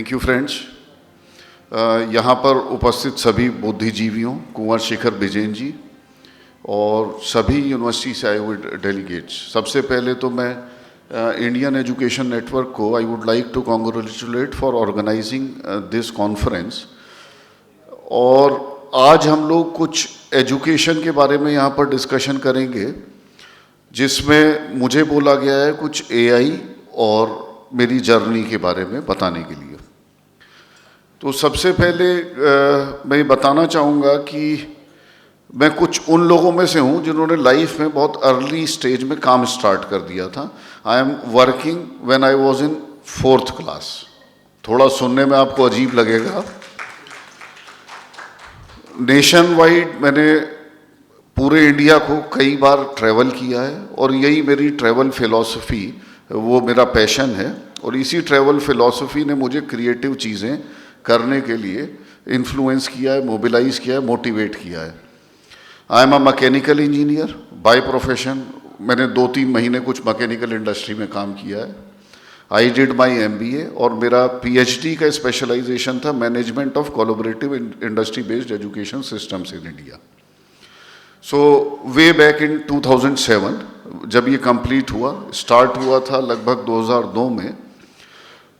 Thank you friends. यहाँ पर उपस्थित सभी बुद्धिजीवियों, कुंवर शेखर बिजेन जी और सभी यूनिवर्सिटी से आए हुए डेलीगेट्स, सबसे पहले तो मैं इंडियन एजुकेशन नेटवर्क को I would like to congratulate for organising this conference. और आज हम लोग कुछ एजुकेशन के बारे में यहाँ पर डिस्कशन करेंगे, जिसमें मुझे बोला गया है कुछ एआई और मेरी जर्नी के बारे में बताने के लिए। तो सबसे पहले मैं बताना चाहूँगा कि मैं कुछ उन लोगों में से हूँ जिन्होंने लाइफ में बहुत अर्ली स्टेज में काम स्टार्ट कर दिया था। I am working when I was in 4th class. थोड़ा सुनने में आपको अजीब लगेगा। नेशन वाइड मैंने पूरे इंडिया को कई बार ट्रैवल किया है और यही मेरी ट्रैवल फिलॉसफी, वो मेरा पैशन है। और इसी ट्रैवल फिलॉसफी ने मुझे क्रिएटिव चीज़ें करने के लिए इन्फ्लुएंस किया है, मोबिलाइज किया है, मोटिवेट किया है। I am a mechanical engineer by profession. मैंने 2-3 महीने कुछ मैकेनिकल इंडस्ट्री में काम किया है। आई डिड माई MBA और मेरा PhD का स्पेशलाइजेशन था management of collaborative industry based education systems in India. So way back in 2007 जब ये कंप्लीट हुआ, स्टार्ट हुआ था लगभग 2002 में,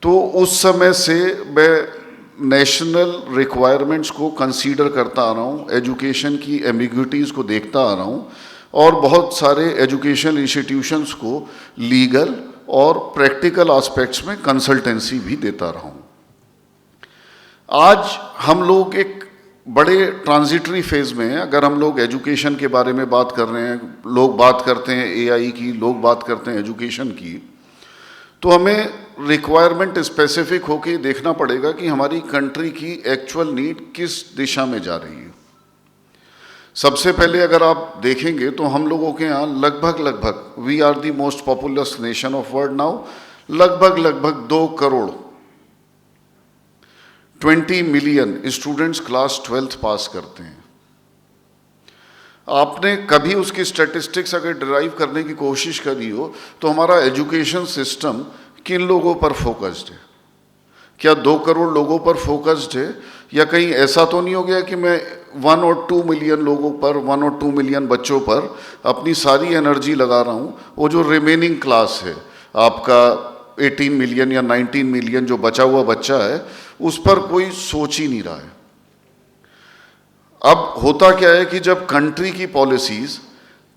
तो उस समय से मैं नेशनल रिक्वायरमेंट्स को कंसीडर करता आ रहा हूँ, एजुकेशन की एम्बिग्विटीज़ को देखता आ रहा हूँ और बहुत सारे एजुकेशन इंस्टीट्यूशंस को लीगल और प्रैक्टिकल एस्पेक्ट्स में कंसल्टेंसी भी देता रहा हूँ। आज हम लोग एक बड़े ट्रांजिटरी फेज में हैं। अगर हम लोग एजुकेशन के बारे में बात कर रहे हैं, लोग बात करते हैं AI की, लोग बात करते हैं एजुकेशन की, तो हमें रिक्वायरमेंट स्पेसिफिक होकर देखना पड़ेगा कि हमारी कंट्री की एक्चुअल नीड किस दिशा में जा रही है। सबसे पहले अगर आप देखेंगे तो हम लोगों के यहाँ लगभग we are the most populous nation of world now, लगभग 2 crore 20 million students class 12th pass करते हैं। आपने कभी उसकी स्टैटिस्टिक्स अगर डिराइव करने की कोशिश करी हो तो हमारा एजुकेशन सिस्टम किन लोगों पर फोकस्ड है? क्या 2 करोड़ लोगों पर फोकस्ड है, या कहीं ऐसा तो नहीं हो गया कि मैं 1 और 2 मिलियन लोगों पर, 1 और 2 मिलियन बच्चों पर अपनी सारी एनर्जी लगा रहा हूँ? वो जो रिमेनिंग क्लास है आपका 18 मिलियन या 19 मिलियन जो बचा हुआ बच्चा है, उस पर कोई सोच ही नहीं रहा है। अब होता क्या है कि जब कंट्री की पॉलिसीज,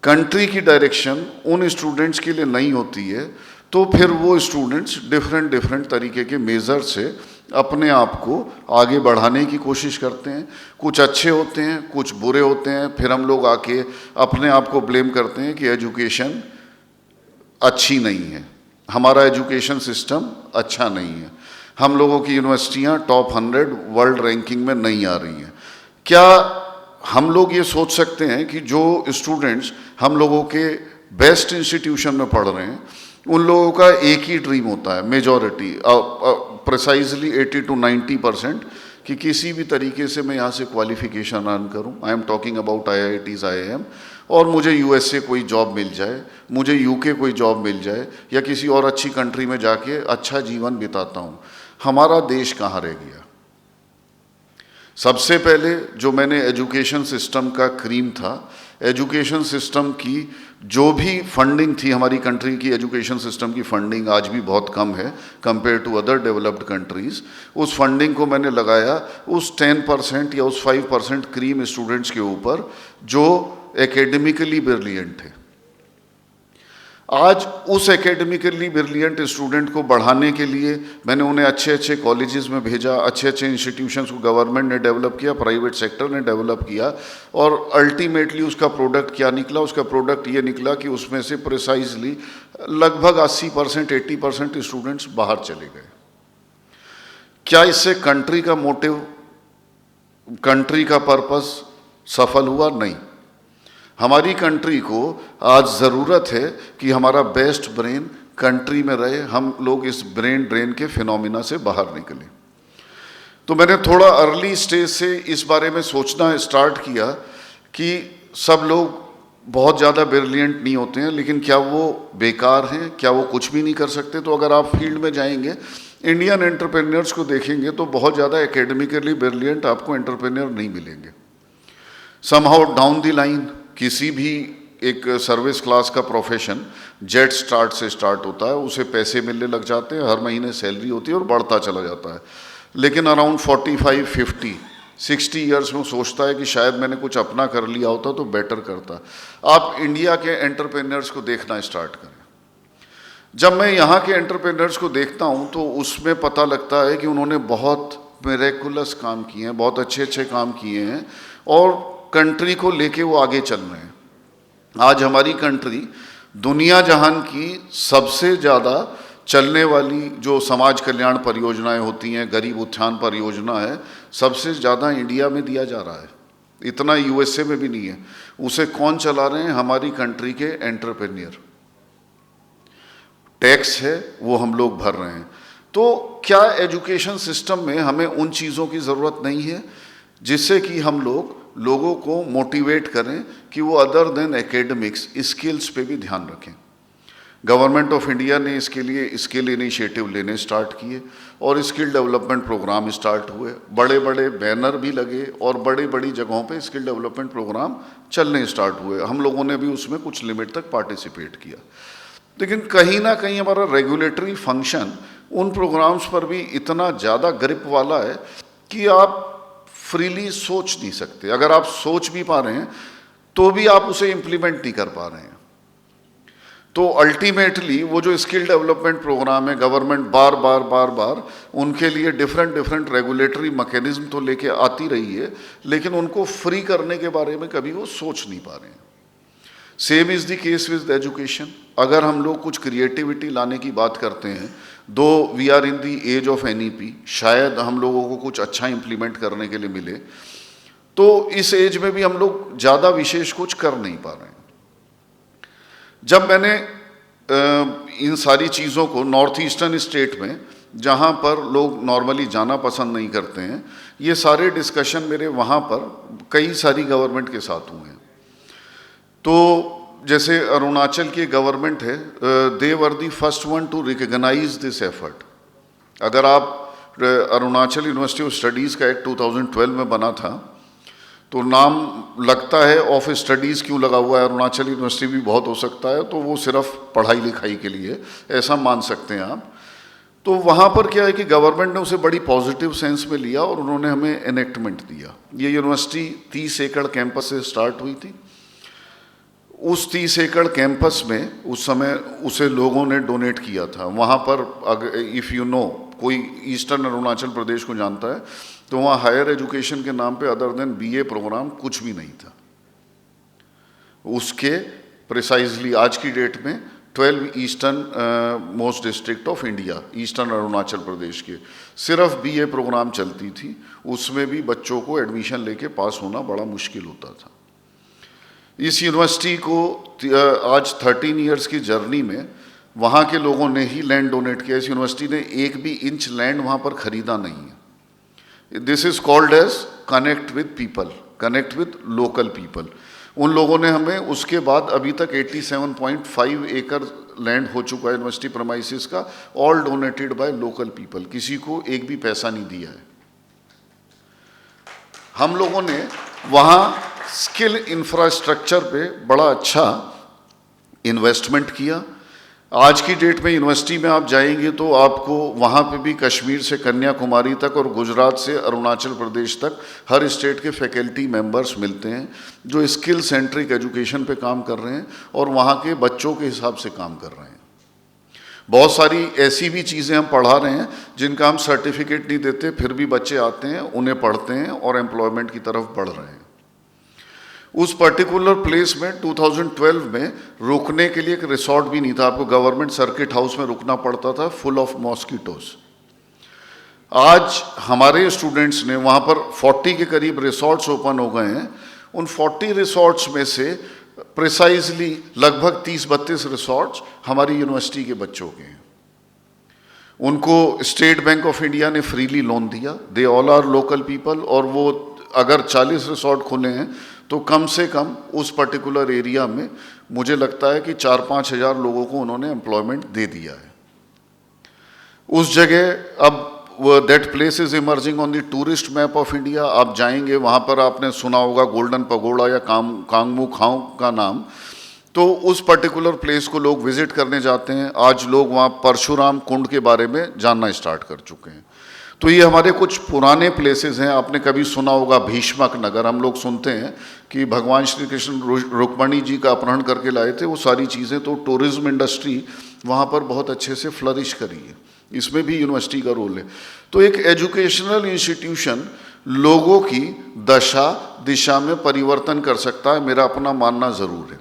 कंट्री की डायरेक्शन उन स्टूडेंट्स के लिए नहीं होती है, तो फिर वो स्टूडेंट्स डिफरेंट तरीके के मेजर से अपने आप को आगे बढ़ाने की कोशिश करते हैं। कुछ अच्छे होते हैं, कुछ बुरे होते हैं। फिर हम लोग आके अपने आप को ब्लेम करते हैं कि एजुकेशन अच्छी नहीं है, हमारा एजुकेशन सिस्टम अच्छा नहीं है, हम लोगों की यूनिवर्सिटियाँ टॉप 100 वर्ल्ड रैंकिंग में नहीं आ रही हैं। क्या हम लोग ये सोच सकते हैं कि जो स्टूडेंट्स हम लोगों के बेस्ट इंस्टीट्यूशन में पढ़ रहे हैं, उन लोगों का एक ही ड्रीम होता है, मेजॉरिटी प्रिसाइजली 80 to 90%, कि किसी भी तरीके से मैं यहाँ से क्वालिफिकेशन अर्न करूँ। I am talking about IITs, IIM, और मुझे USA कोई जॉब मिल जाए, मुझे UK कोई जॉब मिल जाए, या किसी और अच्छी कंट्री में जाके अच्छा जीवन बिताता हूँ। हमारा देश कहाँ रह गया? सबसे पहले जो मैंने एजुकेशन सिस्टम का क्रीम था, एजुकेशन सिस्टम की जो भी फंडिंग थी, हमारी कंट्री की एजुकेशन सिस्टम की फंडिंग आज भी बहुत कम है compare to other developed countries. उस फंडिंग को मैंने लगाया उस 10% या उस 5% क्रीम स्टूडेंट्स के ऊपर जो एकेडमिकली ब्रिलियंट है। आज उस एकेडमिकली ब्रिलियंट स्टूडेंट को बढ़ाने के लिए मैंने उन्हें अच्छे कॉलेजेस में भेजा, अच्छे इंस्टीट्यूशंस को गवर्नमेंट ने डेवलप किया, प्राइवेट सेक्टर ने डेवलप किया, और अल्टीमेटली उसका प्रोडक्ट क्या निकला? उसका प्रोडक्ट ये निकला कि उसमें से प्रिसाइजली लगभग 80% 80% स्टूडेंट्स बाहर चले गए। क्या इससे कंट्री का मोटिव, कंट्री का पर्पस सफल हुआ? नहीं। हमारी कंट्री को आज ज़रूरत है कि हमारा बेस्ट ब्रेन कंट्री में रहे, हम लोग इस ब्रेन ड्रेन के फिनोमिना से बाहर निकलें। तो मैंने थोड़ा अर्ली स्टेज से इस बारे में सोचना स्टार्ट किया कि सब लोग बहुत ज़्यादा ब्रिलियंट नहीं होते हैं, लेकिन क्या वो बेकार हैं? क्या वो कुछ भी नहीं कर सकते? तो अगर आप फील्ड में जाएंगे इंडियन एंटरप्रेन्योर्स को देखेंगे तो बहुत ज़्यादा एकेडमिकली ब्रिलियंट आपको एंटरप्रेन्योर नहीं मिलेंगे। समहाउ डाउन द लाइन किसी भी एक सर्विस क्लास का प्रोफेशन जेट स्टार्ट से स्टार्ट होता है, उसे पैसे मिलने लग जाते हैं, हर महीने सैलरी होती है और बढ़ता चला जाता है। लेकिन अराउंड 45, 50, 60 ईयर्स में सोचता है कि शायद मैंने कुछ अपना कर लिया होता तो बेटर करता। आप इंडिया के एंटरप्रेन्योर्स को देखना स्टार्ट करें। जब मैं यहाँ के एंटरप्रेन्योर्स को देखता हूँ तो उसमें पता लगता है कि उन्होंने बहुत मिरेकुलस काम किए हैं, बहुत अच्छे अच्छे काम किए हैं और कंट्री को लेके वो आगे चल रहे हैं। आज हमारी कंट्री दुनिया जहान की सबसे ज़्यादा चलने वाली जो समाज कल्याण परियोजनाएं होती हैं, गरीब उत्थान परियोजना है, सबसे ज़्यादा इंडिया में दिया जा रहा है। इतना यूएसए में भी नहीं है। उसे कौन चला रहे हैं? हमारी कंट्री के एंटरप्रेन्योर। टैक्स है वो हम लोग भर रहे हैं। तो क्या एजुकेशन सिस्टम में हमें उन चीज़ों की ज़रूरत नहीं है जिससे कि हम लोगों को मोटिवेट करें कि वो अदर देन एकेडमिक्स स्किल्स पे भी ध्यान रखें? गवर्नमेंट ऑफ इंडिया ने इसके लिए स्किल इनिशिएटिव लेने स्टार्ट किए और स्किल डेवलपमेंट प्रोग्राम स्टार्ट हुए। बड़े बड़े बैनर भी लगे और बड़ी बड़ी जगहों पे स्किल डेवलपमेंट प्रोग्राम चलने स्टार्ट हुए। हम लोगों ने भी उसमें कुछ लिमिट तक पार्टिसिपेट किया। लेकिन कहीं ना कहीं हमारा रेगुलेटरी फंक्शन उन प्रोग्राम्स पर भी इतना ज़्यादा ग्रिप वाला है कि आप फ्रीली सोच नहीं सकते। अगर आप सोच भी पा रहे हैं तो भी आप उसे इम्प्लीमेंट नहीं कर पा रहे हैं। तो अल्टीमेटली वो जो स्किल डेवलपमेंट प्रोग्राम है, गवर्नमेंट बार बार उनके लिए डिफरेंट रेगुलेटरी मैकेनिज्म तो लेके आती रही है, लेकिन उनको फ्री करने के बारे में कभी वो सोच नहीं पा रहे हैं। Same is the case with education. अगर हम लोग कुछ क्रिएटिविटी लाने की बात करते हैं, though we are in the age of NEP, शायद हम लोगों को कुछ अच्छा इम्प्लीमेंट करने के लिए मिले, तो इस एज में भी हम लोग ज़्यादा विशेष कुछ कर नहीं पा रहे हैं। जब मैंने इन सारी चीज़ों को नॉर्थ ईस्टर्न स्टेट में, जहाँ पर लोग नॉर्मली जाना पसंद नहीं करते हैं, ये सारे डिस्कशन मेरे वहाँ पर कई सारी गवर्नमेंट के साथ हुए हैं। तो जैसे अरुणाचल की गवर्नमेंट है, they were the first one to recognise this effort. अगर आप अरुणाचल यूनिवर्सिटी ऑफ स्टडीज़ का एक्ट 2012 में बना था, तो नाम लगता है ऑफ स्टडीज़ क्यों लगा हुआ है, अरुणाचल यूनिवर्सिटी भी बहुत हो सकता है, तो वो सिर्फ पढ़ाई लिखाई के लिए, ऐसा मान सकते हैं आप। तो वहाँ पर क्या है कि गवर्नमेंट ने उसे बड़ी पॉजिटिव सेंस में लिया और उन्होंने हमें एनेक्टमेंट दिया। ये यूनिवर्सिटी 30 एकड़ कैंपस से स्टार्ट हुई थी। उस 30 एकड़ कैंपस में उस समय उसे लोगों ने डोनेट किया था। वहाँ पर इफ़ यू नो, कोई ईस्टर्न अरुणाचल प्रदेश को जानता है, तो वहाँ हायर एजुकेशन के नाम पे अदर देन बीए प्रोग्राम कुछ भी नहीं था। उसके प्रिसाइजली आज की डेट में 12 eastern most district of India, eastern Arunachal Pradesh के सिर्फ बीए प्रोग्राम चलती थी। उसमें भी बच्चों को एडमिशन लेके पास होना बड़ा मुश्किल होता था। इस यूनिवर्सिटी को आज 13 इयर्स की जर्नी में वहाँ के लोगों ने ही लैंड डोनेट किया। इस यूनिवर्सिटी ने एक भी इंच लैंड वहाँ पर खरीदा नहीं है। This is called as connect with people, connect with local people. उन लोगों ने हमें उसके बाद अभी तक 87.5 एकड़ लैंड हो चुका है यूनिवर्सिटी प्रेमाइसिस का, all donated by local people. किसी को एक भी पैसा नहीं दिया है। हम लोगों ने वहाँ स्किल इंफ्रास्ट्रक्चर पे बड़ा अच्छा इन्वेस्टमेंट किया। आज की डेट में यूनिवर्सिटी में आप जाएंगे तो आपको वहाँ पे भी कश्मीर से कन्याकुमारी तक और गुजरात से अरुणाचल प्रदेश तक हर स्टेट के फैकल्टी मेंबर्स मिलते हैं जो स्किल सेंट्रिक एजुकेशन पे काम कर रहे हैं और वहाँ के बच्चों के हिसाब से काम कर रहे हैं। बहुत सारी ऐसी भी चीज़ें हम पढ़ा रहे हैं जिनका हम सर्टिफिकेट नहीं देते, फिर भी बच्चे आते हैं, उन्हें पढ़ते हैं और एम्प्लॉयमेंट की तरफ बढ़ रहे हैं। उस पर्टिकुलर प्लेस में 2012 में रुकने के लिए एक रिसोर्ट भी नहीं था। आपको गवर्नमेंट सर्किट हाउस में रुकना पड़ता था, फुल ऑफ मॉस्किटोज। आज हमारे स्टूडेंट्स ने वहाँ पर 40 के करीब रिसोर्ट्स ओपन हो गए हैं। उन 40 रिसोर्ट्स में से प्रिसाइजली लगभग 30-32 रिसोर्ट्स हमारी यूनिवर्सिटी के बच्चों के हैं। उनको स्टेट बैंक ऑफ इंडिया ने फ्रीली लोन दिया। They all are local people. और वो अगर 40 रिसोर्ट खुले हैं तो कम से कम उस पर्टिकुलर एरिया में मुझे लगता है कि 4-5 हज़ार लोगों को उन्होंने एम्प्लॉयमेंट दे दिया है। उस जगह अब that place is emerging on the tourist map of India. आप जाएंगे वहाँ पर, आपने सुना होगा गोल्डन पगोड़ा या कांगमू खाओ का नाम, तो उस पर्टिकुलर प्लेस को लोग विजिट करने जाते हैं। आज लोग वहाँ परशुराम कुंड के बारे में जानना स्टार्ट कर चुके हैं। तो ये हमारे कुछ पुराने प्लेसेस हैं। आपने कभी सुना होगा भीष्मक नगर, हम लोग सुनते हैं कि भगवान श्री कृष्ण रुक्मणी जी का अपहरण करके लाए थे, वो सारी चीज़ें। तो टूरिज्म इंडस्ट्री वहाँ पर बहुत अच्छे से फ्लरिश करी है, इसमें भी यूनिवर्सिटी का रोल है। तो एक एजुकेशनल इंस्टीट्यूशन लोगों की दशा दिशा में परिवर्तन कर सकता है, मेरा अपना मानना ज़रूर है।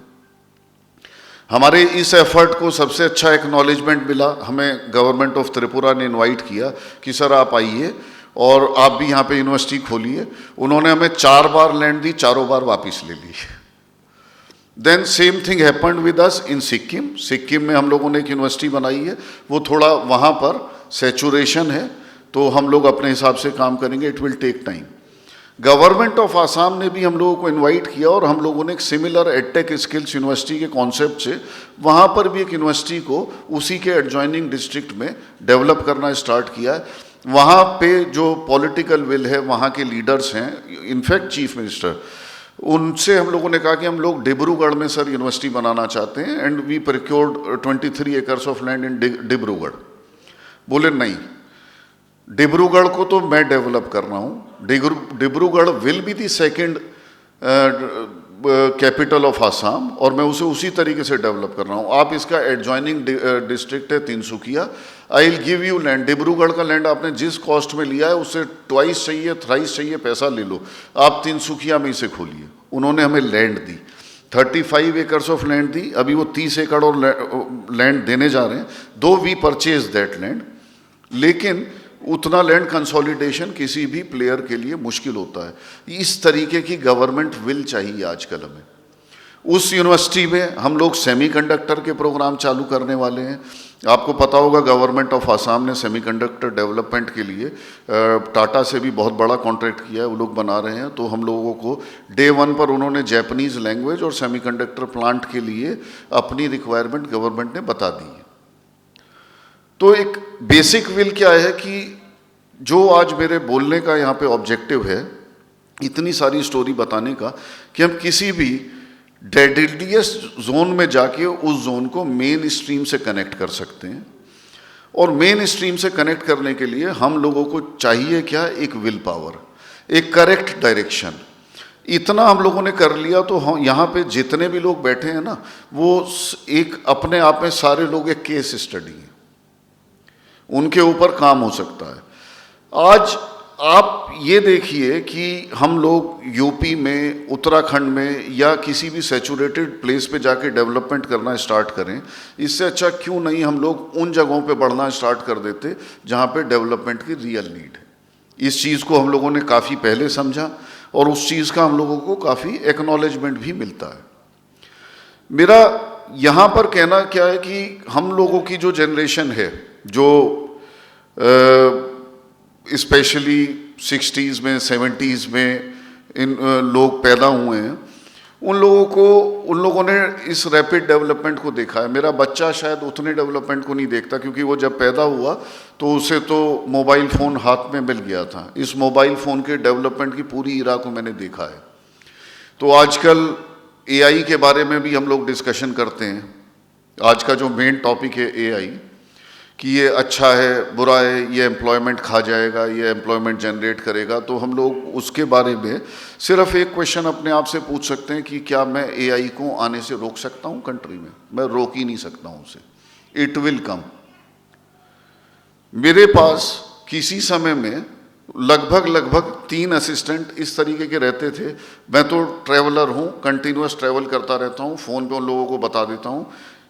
हमारे इस एफर्ट को सबसे अच्छा एक्नॉलेजमेंट मिला, हमें गवर्नमेंट ऑफ त्रिपुरा ने इनवाइट किया कि सर आप आइए और आप भी यहाँ पे यूनिवर्सिटी खोलिए। उन्होंने हमें 4 बार लैंड दी, चारों बार वापस ले ली। Then same thing happened with us in Sikkim. Sikkim में हम लोगों ने एक यूनिवर्सिटी बनाई है, वो थोड़ा वहाँ पर सैचुरेशन है, तो हम लोग अपने हिसाब से काम करेंगे, it will take time. Government of Assam ने भी हम लोगों को इनवाइट किया और हम लोगों ने एक सिमिलर एडटेक स्किल्स यूनिवर्सिटी के कॉन्सेप्ट से वहाँ पर भी एक यूनिवर्सिटी को उसी के एडजॉइनिंग डिस्ट्रिक्ट में डेवलप करना स्टार्ट किया है। वहाँ पे जो पॉलिटिकल विल है, वहाँ के लीडर्स हैं, इनफैक्ट चीफ मिनिस्टर, उनसे हम लोगों ने कहा कि हम लोग डिब्रूगढ़ में सर यूनिवर्सिटी बनाना चाहते हैं, and we procured 23 acres of land in Dibrugarh. बोले नहीं, डिब्रूगढ़ को तो मैं डेवलप कर रहा हूँ, Dibrugarh will be the second capital of Assam, और मैं उसे उसी तरीके से डेवलप कर रहा हूँ। आप इसका एडजॉइनिंग डिस्ट्रिक्ट है Tinsukia, I will give you land. Dibrugarh का लैंड आपने जिस कॉस्ट में लिया है उससे ट्वाइस चाहिए, थ्राइस चाहिए, पैसा ले लो, आप तिनसुकिया में इसे खोलिए। उन्होंने हमें लैंड दी, 35 एकर्स ऑफ लैंड दी, अभी वो 30 एकड़ और लैंड देने जा रहे हैं। Though we purchase that land, लेकिन उतना लैंड कंसोलिडेशन किसी भी प्लेयर के लिए मुश्किल होता है। इस तरीके की गवर्नमेंट विल चाहिए आजकल हमें। उस यूनिवर्सिटी में हम लोग सेमीकंडक्टर के प्रोग्राम चालू करने वाले हैं। आपको पता होगा गवर्नमेंट ऑफ आसाम ने सेमीकंडक्टर डेवलपमेंट के लिए टाटा से भी बहुत बड़ा कॉन्ट्रैक्ट किया है, वो लोग बना रहे हैं। तो हम लोगों को डे 1 पर उन्होंने जैपनीज़ लैंग्वेज और सेमीकंडक्टर प्लांट के लिए अपनी रिक्वायरमेंट गवर्नमेंट ने बता दी है। तो एक बेसिक विल क्या है कि जो आज मेरे बोलने का यहाँ पे ऑब्जेक्टिव है, इतनी सारी स्टोरी बताने का, कि हम किसी भी डेडलियस जोन में जाके उस जोन को मेन स्ट्रीम से कनेक्ट कर सकते हैं। और मेन स्ट्रीम से कनेक्ट करने के लिए हम लोगों को चाहिए क्या? एक विल पावर, एक करेक्ट डायरेक्शन। इतना हम लोगों ने कर लिया तो हम यहाँ पे जितने भी लोग बैठे हैं ना, वो एक अपने आप में सारे लोग एक केस स्टडी हैं, उनके ऊपर काम हो सकता है। आज आप ये देखिए कि हम लोग यूपी में, उत्तराखंड में या किसी भी सैचुरेटेड प्लेस पे जाके डेवलपमेंट करना स्टार्ट करें। इससे अच्छा क्यों नहीं हम लोग उन जगहों पे बढ़ना स्टार्ट कर देते जहाँ पे डेवलपमेंट की रियल नीड है। इस चीज़ को हम लोगों ने काफ़ी पहले समझा और उस चीज़ का हम लोगों को काफ़ी एक्नॉलेजमेंट भी मिलता है। मेरा यहाँ पर कहना क्या है कि हम लोगों की जो जनरेशन है, जो स्पेशली 60s में 70s में इन लोग पैदा हुए हैं, उन लोगों ने इस रैपिड डेवलपमेंट को देखा है। मेरा बच्चा शायद उतने डेवलपमेंट को नहीं देखता, क्योंकि वो जब पैदा हुआ तो उसे तो मोबाइल फ़ोन हाथ में मिल गया था। इस मोबाइल फ़ोन के डेवलपमेंट की पूरी इरा को मैंने देखा है। तो आजकल AI के बारे में भी हम लोग डिस्कशन करते हैं। आज का जो मेन टॉपिक है AI, कि ये अच्छा है बुरा है, ये एम्प्लॉयमेंट खा जाएगा, ये एम्प्लॉयमेंट जनरेट करेगा। तो हम लोग उसके बारे में सिर्फ एक क्वेश्चन अपने आप से पूछ सकते हैं कि क्या मैं AI को आने से रोक सकता हूँ कंट्री में? मैं रोक ही नहीं सकता हूँ उसे, इट विल कम। मेरे पास किसी समय में लगभग 3 असिस्टेंट इस तरीके के रहते थे। मैं तो ट्रैवलर हूँ, कंटिन्यूस ट्रैवल करता रहता हूँ। फ़ोन पे उन लोगों को बता देता हूँ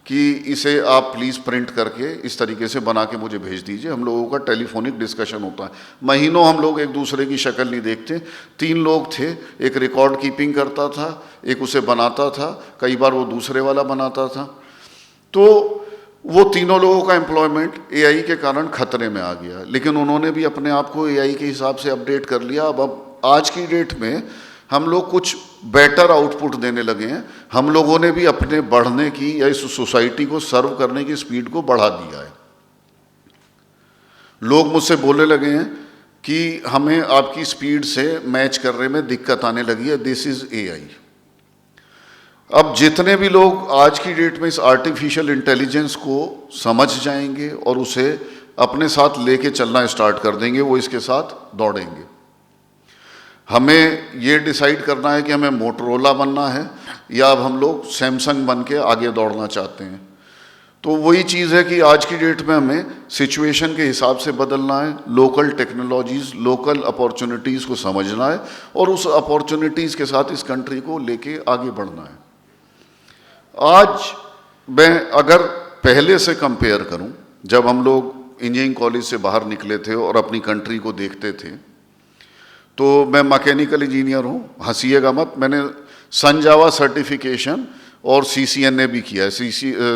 कि इसे आप प्लीज़ प्रिंट करके इस तरीके से बना के मुझे भेज दीजिए। हम लोगों का टेलीफोनिक डिस्कशन होता है, महीनों हम लोग एक दूसरे की शक्ल नहीं देखते। 3 लोग थे, एक रिकॉर्ड कीपिंग करता था, एक उसे बनाता था, कई बार वो दूसरे वाला बनाता था। तो वो तीनों लोगों का एम्प्लॉयमेंट AI के कारण खतरे में आ गया, लेकिन उन्होंने भी अपने आप को AI के हिसाब से अपडेट कर लिया। अब आज की डेट में हम लोग कुछ बेटर आउटपुट देने लगे हैं। हम लोगों ने भी अपने बढ़ने की या इस सोसाइटी को सर्व करने की स्पीड को बढ़ा दिया है। लोग मुझसे बोलने लगे हैं कि हमें आपकी स्पीड से मैच करने में दिक्कत आने लगी है, दिस इज एआई। अब जितने भी लोग आज की डेट में इस आर्टिफिशियल इंटेलिजेंस को समझ जाएंगे और उसे अपने साथ लेके चलना स्टार्ट कर देंगे, वो इसके साथ दौड़ेंगे। हमें ये डिसाइड करना है कि हमें मोटरोला बनना है या अब हम लोग सैमसंग बन के आगे दौड़ना चाहते हैं। तो वही चीज़ है कि आज की डेट में हमें सिचुएशन के हिसाब से बदलना है, लोकल टेक्नोलॉजीज़, लोकल अपॉर्चुनिटीज़ को समझना है और उस अपॉर्चुनिटीज़ के साथ इस कंट्री को लेके आगे बढ़ना है। आज मैं अगर पहले से कंपेयर करूं, जब हम लोग इंजीनियरिंग कॉलेज से बाहर निकले थे और अपनी कंट्री को देखते थे, तो मैं मैकेनिकल इंजीनियर हूं, हंसीएगा मत, मैंने सन जावा सर्टिफिकेशन और CCNA भी किया है,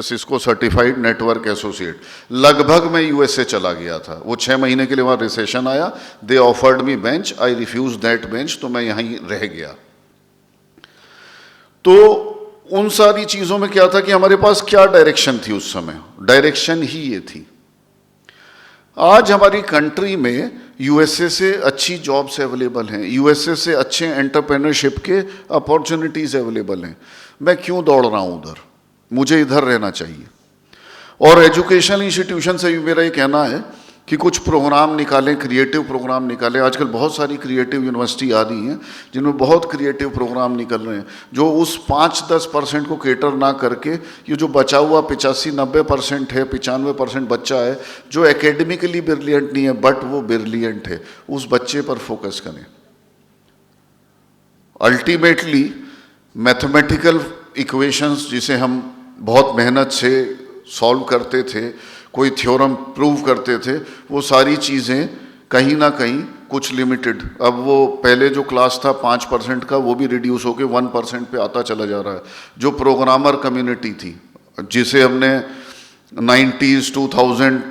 सिस्को सर्टिफाइड नेटवर्क एसोसिएट। लगभग मैं USA चला गया था, वो 6 महीने के लिए वहाँ रिसेशन आया, they offered me bench, I refuse that bench, तो मैं यहीं रह गया। तो उन सारी चीज़ों में क्या था कि हमारे पास क्या डायरेक्शन थी उस समय, डायरेक्शन ही ये थी। आज हमारी कंट्री में USA से अच्छी जॉब्स अवेलेबल हैं, USA से अच्छे एंटरप्रेन्योरशिप के अपॉर्चुनिटीज़ अवेलेबल हैं। मैं क्यों दौड़ रहा हूँ उधर, मुझे इधर रहना चाहिए। और एजुकेशनल इंस्टीट्यूशन से भी मेरा ये कहना है कि कुछ प्रोग्राम निकालें, क्रिएटिव प्रोग्राम निकालें। आजकल बहुत सारी क्रिएटिव यूनिवर्सिटी आ रही हैं जिनमें बहुत क्रिएटिव प्रोग्राम निकल रहे हैं, जो उस 5-10% को केटर ना करके ये जो बचा हुआ 85-90% है, 95% बच्चा है जो एकेडमिकली ब्रिलियंट नहीं है बट वो ब्रिलियंट है, उस बच्चे पर फोकस करें। अल्टीमेटली मैथमेटिकल इक्वेशंस जिसे हम बहुत मेहनत से सॉल्व करते थे, कोई थ्योरम प्रूव करते थे, वो सारी चीज़ें कहीं ना कहीं कुछ लिमिटेड, अब वो पहले जो क्लास था 5% का वो भी रिड्यूस होकर 1% पे आता चला जा रहा है। जो प्रोग्रामर कम्युनिटी थी जिसे हमने 90s 2000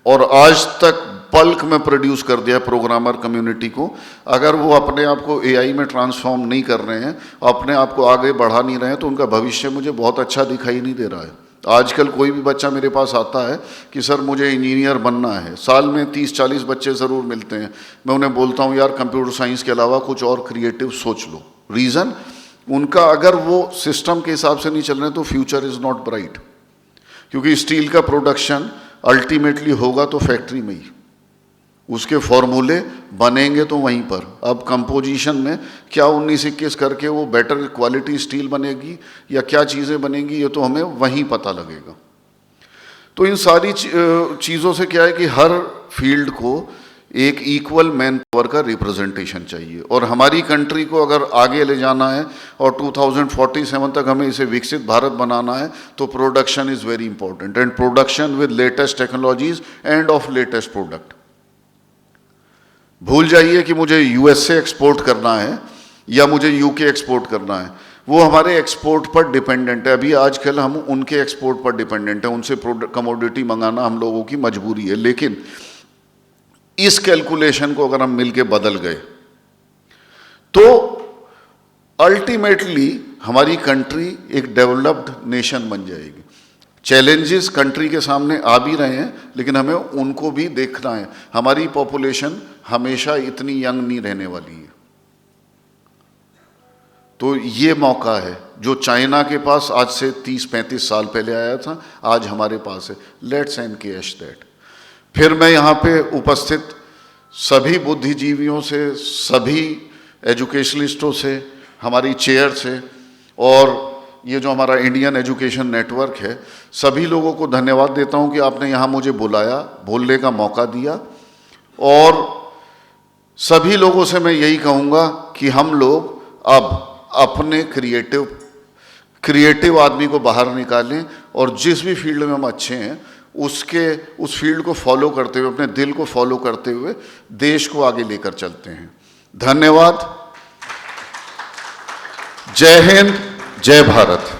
और आज तक बल्क में प्रोड्यूस कर दिया प्रोग्रामर कम्युनिटी को, अगर वो अपने आप को AI में ट्रांसफॉर्म नहीं कर रहे हैं, अपने आप को आगे बढ़ा नहीं रहे हैं, तो उनका भविष्य मुझे बहुत अच्छा दिखाई नहीं दे रहा है। आजकल कोई भी बच्चा मेरे पास आता है कि सर मुझे इंजीनियर बनना है, साल में 30-40 बच्चे ज़रूर मिलते हैं, मैं उन्हें बोलता हूँ यार कंप्यूटर साइंस के अलावा कुछ और क्रिएटिव सोच लो। रीज़न उनका, अगर वो सिस्टम के हिसाब से नहीं चल रहे तो फ्यूचर इज़ नॉट ब्राइट, क्योंकि स्टील का प्रोडक्शन अल्टीमेटली होगा तो फैक्ट्री में ही, उसके फॉर्मूले बनेंगे तो वहीं पर। अब कंपोजिशन में क्या 19-21 करके वो बेटर क्वालिटी स्टील बनेगी या क्या चीज़ें बनेंगी, ये तो हमें वहीं पता लगेगा। तो इन सारी चीज़ों से क्या है कि हर फील्ड को एक इक्वल मैन पावर का रिप्रेजेंटेशन चाहिए, और हमारी कंट्री को अगर आगे ले जाना है और 2047 तक हमें इसे विकसित भारत बनाना है, तो production is very important, and production with latest technologies end of latest product. भूल जाइए कि मुझे USA एक्सपोर्ट करना है या मुझे UK एक्सपोर्ट करना है, वो हमारे एक्सपोर्ट पर डिपेंडेंट है। अभी आजकल हम उनके एक्सपोर्ट पर डिपेंडेंट है, उनसे कमोडिटी मंगाना हम लोगों की मजबूरी है। लेकिन इस कैलकुलेशन को अगर हम मिलके बदल गए तो अल्टीमेटली हमारी कंट्री एक डेवलप्ड नेशन बन जाएगी। चैलेंजेस कंट्री के सामने आ भी रहे हैं, लेकिन हमें उनको भी देखना है। हमारी पॉपुलेशन हमेशा इतनी यंग नहीं रहने वाली है, तो ये मौका है जो चाइना के पास आज से 30-35 साल पहले आया था, आज हमारे पास है। Let's encash that. फिर मैं यहाँ पे उपस्थित सभी बुद्धिजीवियों से, सभी एजुकेशनिस्टों से, हमारी चेयर से और ये जो हमारा इंडियन एजुकेशन नेटवर्क है, सभी लोगों को धन्यवाद देता हूँ कि आपने यहाँ मुझे बुलाया, बोलने का मौका दिया। और सभी लोगों से मैं यही कहूँगा कि हम लोग अब अपने क्रिएटिव आदमी को बाहर निकालें और जिस भी फील्ड में हम अच्छे हैं उस फील्ड को फॉलो करते हुए, अपने दिल को फॉलो करते हुए देश को आगे लेकर चलते हैं। धन्यवाद। जय हिंद, जय भारत।